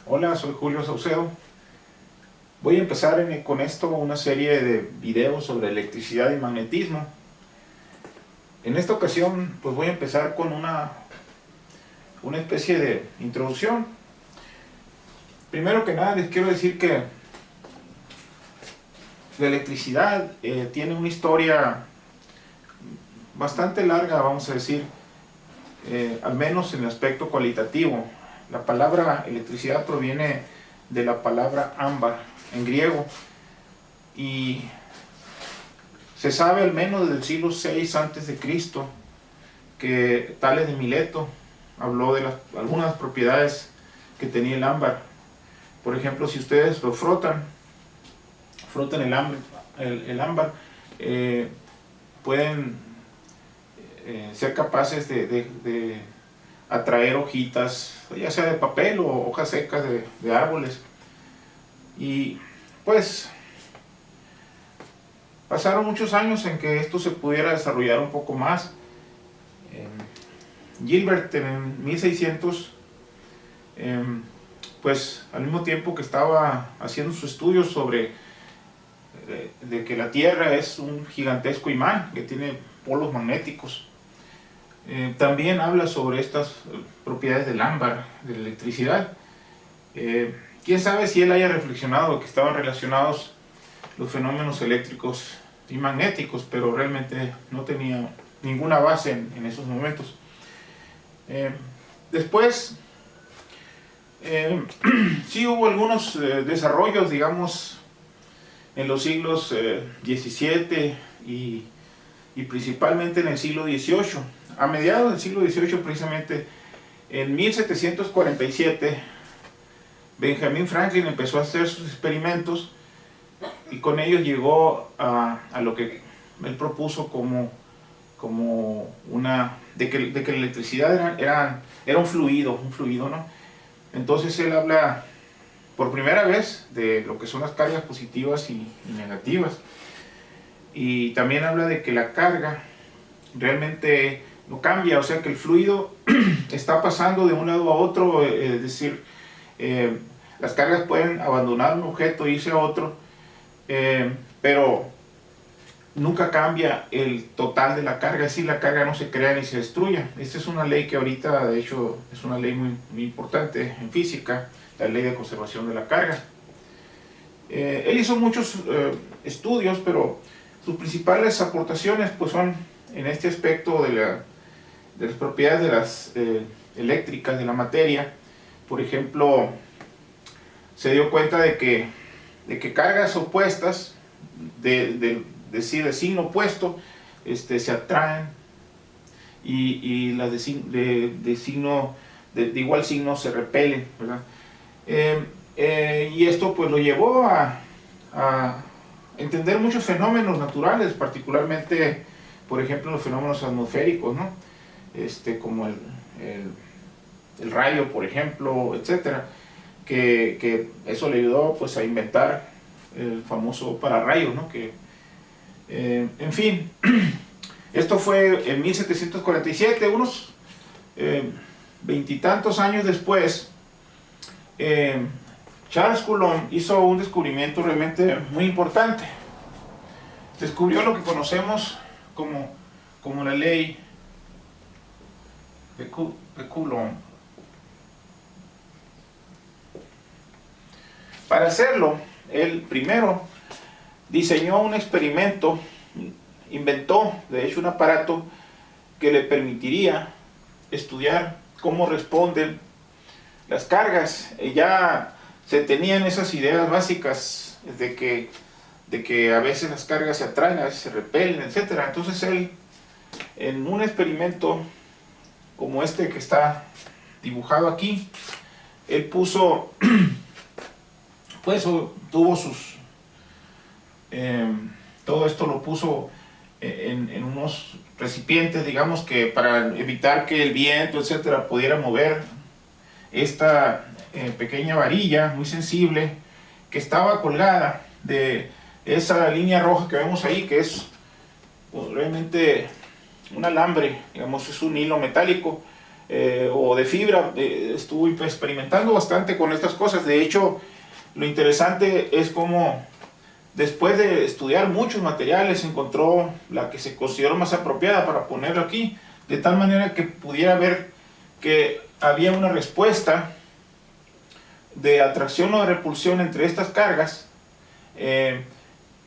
Hola, soy Julio Saucedo. Voy a empezar con esto una serie de videos sobre electricidad y magnetismo. En esta ocasión pues voy a empezar con una especie de introducción. Primero que nada les quiero decir que la electricidad tiene una historia bastante larga, vamos a decir, al menos en el aspecto cualitativo. La palabra electricidad proviene de la palabra ámbar en griego y se sabe al menos desde el siglo VI a.C. que Tales de Mileto habló de algunas propiedades que tenía el ámbar. Por ejemplo, si ustedes lo frotan el ámbar, pueden ser capaces de atraer hojitas, ya sea de papel o hojas secas de árboles. Y pues pasaron muchos años en que esto se pudiera desarrollar un poco más. Gilbert en 1600, pues al mismo tiempo que estaba haciendo sus estudios sobre de que la Tierra es un gigantesco imán que tiene polos magnéticos, también habla sobre estas propiedades del ámbar, de la electricidad. Quién sabe si él haya reflexionado que estaban relacionados los fenómenos eléctricos y magnéticos, pero realmente no tenía ninguna base en esos momentos. Después, sí hubo algunos desarrollos, digamos, en los siglos XVII y principalmente en el siglo XVIII. A mediados del siglo XVIII, precisamente, en 1747, Benjamin Franklin empezó a hacer sus experimentos y con ellos llegó a lo que él propuso de que la electricidad era un fluido, ¿no? Entonces él habla por primera vez de lo que son las cargas positivas y negativas. Y también habla de que la carga realmente no cambia, o sea que el fluido está pasando de un lado a otro, es decir, las cargas pueden abandonar un objeto e irse a otro, pero nunca cambia el total de la carga, es decir, la carga no se crea ni se destruye. Esta es una ley que ahorita, de hecho, es una ley muy importante en física, la ley de conservación de la carga. Él hizo muchos estudios, pero sus principales aportaciones pues son en este aspecto de las propiedades de las eléctricas de la materia. Por ejemplo, se dio cuenta de que cargas opuestas de signo opuesto se atraen y las de igual signo se repelen, ¿verdad? Y esto pues lo llevó a entender muchos fenómenos naturales, particularmente, por ejemplo, los fenómenos atmosféricos, ¿no? Como el rayo, por ejemplo, etcétera, que eso le ayudó pues a inventar el famoso pararrayos, ¿no? En fin, esto fue en 1747, unos veintitantos años después. Charles Coulomb hizo un descubrimiento realmente muy importante. Descubrió lo que conocemos como la ley de Coulomb. Para hacerlo, él primero diseñó un experimento, inventó de hecho un aparato que le permitiría estudiar cómo responden las cargas. Ya se tenían esas ideas básicas de que a veces las cargas se atraen, a veces se repelen, etc. Entonces él, en un experimento como este que está dibujado aquí, él puso, pues tuvo todo esto lo puso en unos recipientes, digamos, que para evitar que el viento, etcétera, pudiera mover esta pequeña varilla muy sensible que estaba colgada de esa línea roja que vemos ahí, que es realmente un alambre, digamos, es un hilo metálico o de fibra. Estuve experimentando bastante con estas cosas. De hecho, lo interesante es cómo después de estudiar muchos materiales encontró la que se consideró más apropiada para ponerlo aquí, de tal manera que pudiera ver que había una respuesta de atracción o de repulsión entre estas cargas,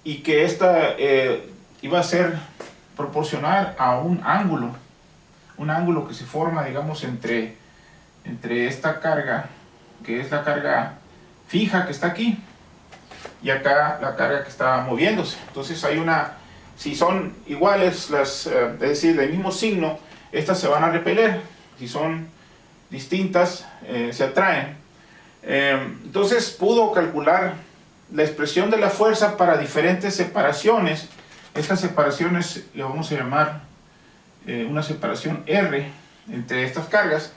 y que esta iba a ser proporcional a un ángulo que se forma, digamos, entre esta carga, que es la carga fija que está aquí, y acá la carga que está moviéndose. Entonces hay si son iguales, es decir, del mismo signo, estas se van a repeler. Si son distintas, se atraen. Entonces pudo calcular la expresión de la fuerza para diferentes separaciones. Estas separaciones le vamos a llamar una separación R entre estas cargas,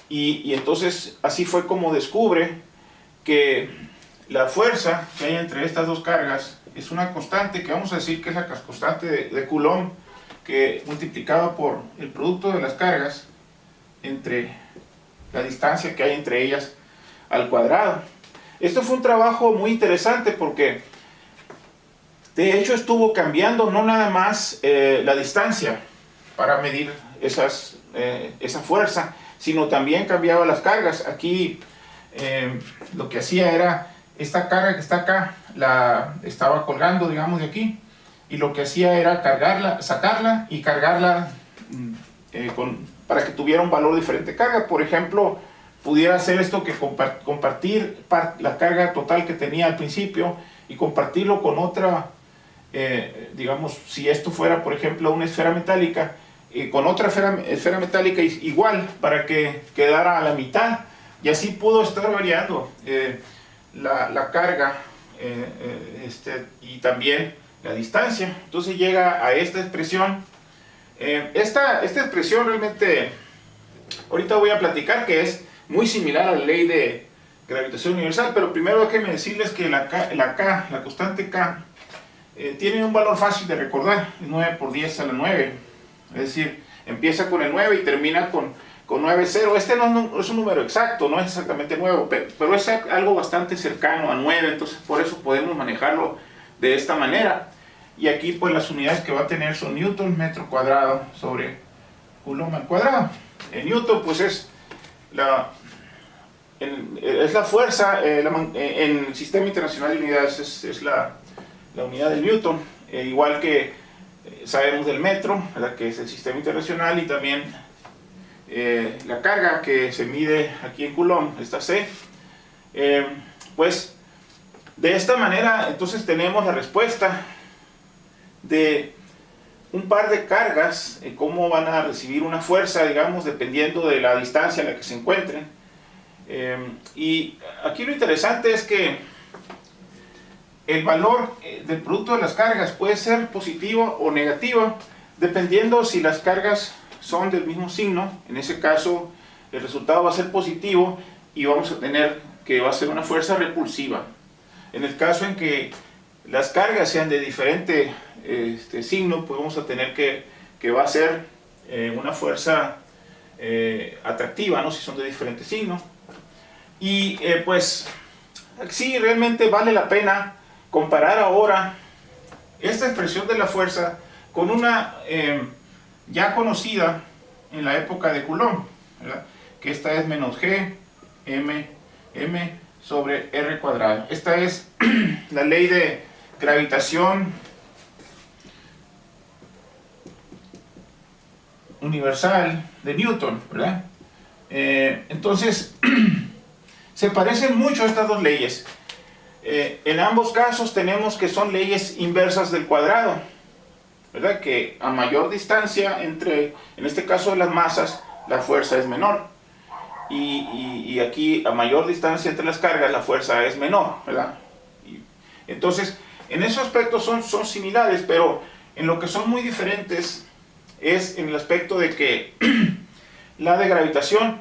y entonces así fue como descubre que la fuerza que hay entre estas dos cargas es una constante que vamos a decir que es la constante de Coulomb, que multiplicada por el producto de las cargas entre la distancia que hay entre ellas al cuadrado. Esto fue un trabajo muy interesante porque de hecho estuvo cambiando no nada más la distancia para medir esa fuerza, sino también cambiaba las cargas. Aquí lo que hacía era, esta carga que está acá la estaba colgando, digamos, de aquí, y lo que hacía era cargarla, sacarla y cargarla para que tuviera un valor diferente de carga. Por ejemplo, pudiera hacer esto, que compartir la carga total que tenía al principio y compartirlo con otra, digamos, si esto fuera, por ejemplo, una esfera metálica, con otra esfera metálica igual, para que quedara a la mitad, y así pudo estar variando la carga y también la distancia. Entonces llega a esta expresión. Esta expresión realmente, ahorita voy a platicar, que es muy similar a la ley de gravitación universal, pero primero déjenme decirles que la constante K, tiene un valor fácil de recordar, 9 por 10 a la 9, es decir, empieza con el 9 y termina con 9, 0. Este no es un número exacto, no es exactamente 9, pero es algo bastante cercano a 9, entonces por eso podemos manejarlo de esta manera. Y aquí pues las unidades que va a tener son Newton metro cuadrado sobre Coulomb al cuadrado. En Newton pues es la fuerza, en el sistema internacional de unidades es la unidad del Newton, igual que sabemos del metro, ¿verdad?, que es el sistema internacional, y también la carga que se mide aquí en Coulomb, esta C. Pues de esta manera entonces tenemos la respuesta de un par de cargas, cómo van a recibir una fuerza, digamos, dependiendo de la distancia en la que se encuentren. Y aquí lo interesante es que el valor del producto de las cargas puede ser positivo o negativo, dependiendo si las cargas son del mismo signo. En ese caso el resultado va a ser positivo y vamos a tener que va a ser una fuerza repulsiva. En el caso en que las cargas sean de diferente signo, pues vamos a tener que va a ser una fuerza atractiva, ¿no?, si son de diferente signo. Y pues sí, realmente vale la pena comparar ahora esta expresión de la fuerza con una ya conocida en la época de Coulomb, ¿verdad?, que esta es menos G m sobre R cuadrado. Esta es la ley de gravitación universal de Newton, ¿verdad? Entonces se parecen mucho estas dos leyes. En ambos casos tenemos que son leyes inversas del cuadrado, ¿verdad?, que a mayor distancia entre, en este caso de las masas, la fuerza es menor, y aquí a mayor distancia entre las cargas la fuerza es menor, ¿verdad? Entonces en esos aspectos son similares, pero en lo que son muy diferentes es en el aspecto de que la de gravitación,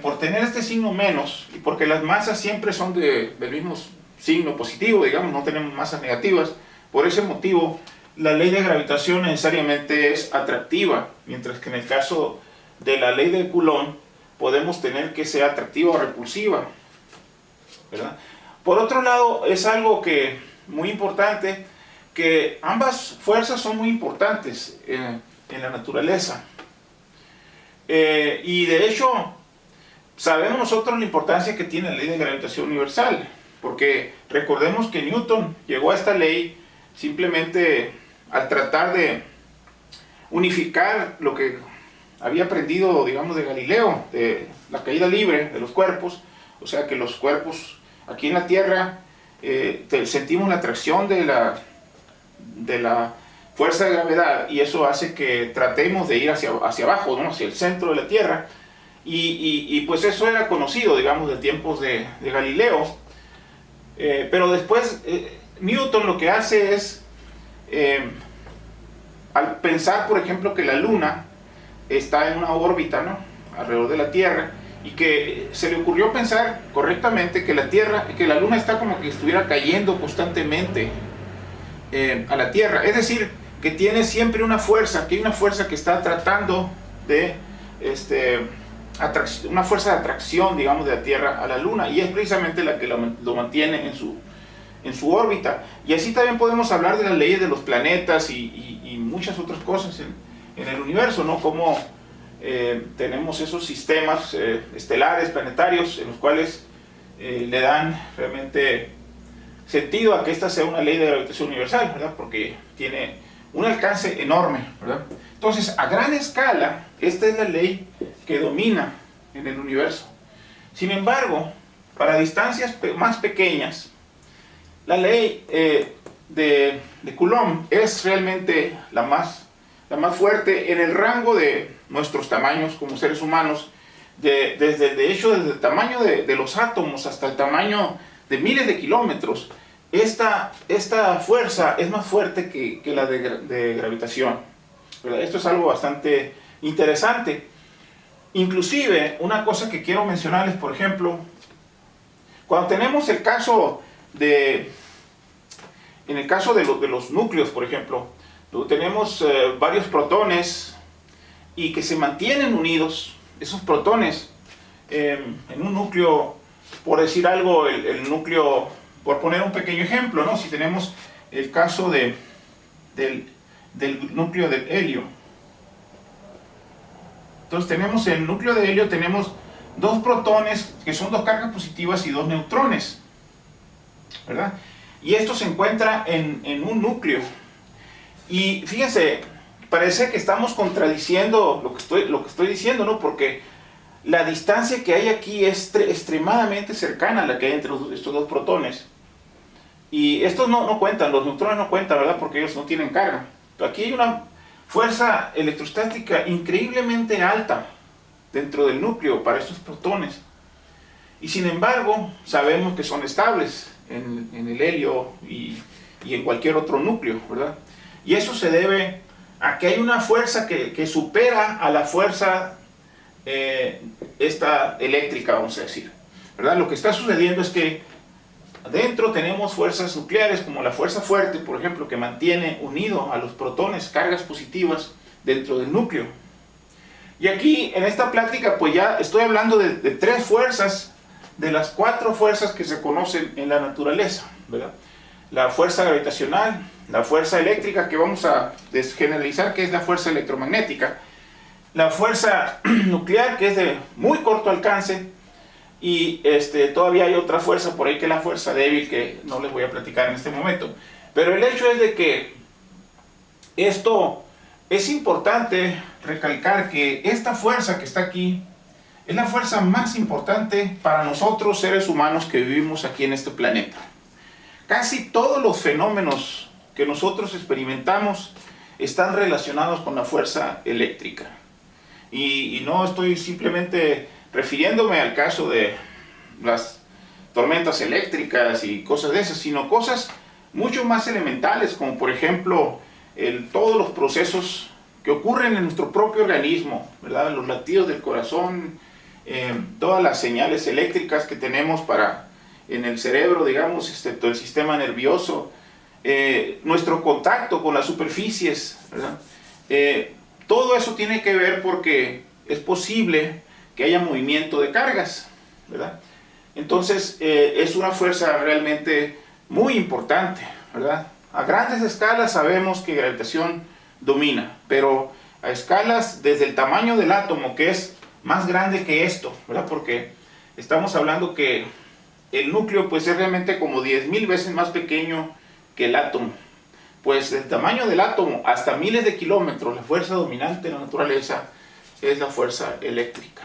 por tener este signo menos, y porque las masas siempre son del mismo signo positivo, digamos, no tenemos masas negativas, por ese motivo la ley de gravitación necesariamente es atractiva, mientras que en el caso de la ley de Coulomb podemos tener que sea atractiva o repulsiva, ¿verdad? Por otro lado, es algo que muy importante, que ambas fuerzas son muy importantes en la naturaleza. Y de hecho, sabemos nosotros la importancia que tiene la ley de gravitación universal, porque recordemos que Newton llegó a esta ley simplemente al tratar de unificar lo que había aprendido, digamos, de Galileo, de la caída libre de los cuerpos, o sea que los cuerpos aquí en la Tierra sentimos la atracción de la fuerza de gravedad, y eso hace que tratemos de ir hacia abajo, ¿no? Hacia el centro de la Tierra, y pues eso era conocido, digamos, de tiempos de Galileo, pero después Newton lo que hace es, al pensar, por ejemplo, que la Luna está en una órbita, ¿no?, alrededor de la Tierra, y que se le ocurrió pensar correctamente que la Luna está como que estuviera cayendo constantemente a la Tierra, es decir, que tiene siempre una fuerza, que hay una fuerza que está tratando de, una fuerza de atracción, digamos, de la Tierra a la Luna, y es precisamente la que lo mantiene en su órbita. Y así también podemos hablar de las leyes de los planetas y muchas otras cosas en el universo, ¿no? Como tenemos esos sistemas estelares, planetarios, en los cuales le dan realmente sentido a que esta sea una ley de gravitación universal, ¿verdad? Porque tiene un alcance enorme, ¿verdad? Entonces, a gran escala, esta es la ley que domina en el universo. Sin embargo, para distancias más pequeñas, la ley de Coulomb es realmente la más fuerte en el rango de nuestros tamaños como seres humanos, de hecho, desde el tamaño de los átomos hasta el tamaño de miles de kilómetros. Esta fuerza es más fuerte que la de gravitación, ¿verdad? Esto es algo bastante interesante. Inclusive, una cosa que quiero mencionarles, por ejemplo, cuando tenemos el caso en el caso de los núcleos, por ejemplo, tenemos varios protones y que se mantienen unidos, esos protones, en un núcleo, por decir algo, el núcleo, por poner un pequeño ejemplo, ¿no? Si tenemos el caso del núcleo del helio. Entonces tenemos el núcleo de helio, tenemos dos protones, que son dos cargas positivas y dos neutrones, ¿verdad? Y esto se encuentra en un núcleo. Y fíjense, parece que estamos contradiciendo lo que estoy diciendo, ¿no? Porque la distancia que hay aquí es extremadamente cercana a la que hay entre estos dos protones. Y estos no cuentan, los neutrones no cuentan, ¿verdad? Porque ellos no tienen carga. Pero aquí hay una fuerza electrostática increíblemente alta dentro del núcleo para estos protones. Y sin embargo, sabemos que son estables en el helio y en cualquier otro núcleo, ¿verdad? Y eso se debe a que hay una fuerza que supera a la fuerza esta eléctrica, vamos a decir, ¿verdad? Lo que está sucediendo es que adentro tenemos fuerzas nucleares, como la fuerza fuerte, por ejemplo, que mantiene unido a los protones cargas positivas dentro del núcleo. Y aquí, en esta plática, pues ya estoy hablando de tres fuerzas, de las cuatro fuerzas que se conocen en la naturaleza, ¿verdad? La fuerza gravitacional, la fuerza eléctrica, que vamos a desgeneralizar, que es la fuerza electromagnética, la fuerza nuclear, que es de muy corto alcance, y todavía hay otra fuerza por ahí, que es la fuerza débil, que no les voy a platicar en este momento. Pero el hecho es de que esto es importante recalcar, que esta fuerza que está aquí es la fuerza más importante para nosotros seres humanos que vivimos aquí en este planeta. Casi todos los fenómenos que nosotros experimentamos están relacionados con la fuerza eléctrica. Y no estoy simplemente refiriéndome al caso de las tormentas eléctricas y cosas de esas, sino cosas mucho más elementales, como por ejemplo todos los procesos que ocurren en nuestro propio organismo, ¿verdad? Los latidos del corazón, todas las señales eléctricas que tenemos en el cerebro, digamos, todo el sistema nervioso, nuestro contacto con las superficies, ¿verdad? Todo eso tiene que ver porque es posible que haya movimiento de cargas, ¿verdad? Entonces es una fuerza realmente muy importante, ¿verdad? A grandes escalas sabemos que gravitación domina, pero a escalas desde el tamaño del átomo, que es más grande que esto, ¿verdad? Porque estamos hablando que el núcleo pues es realmente como 10.000 veces más pequeño que el átomo. Pues el tamaño del átomo hasta miles de kilómetros, la fuerza dominante en la naturaleza es la fuerza eléctrica.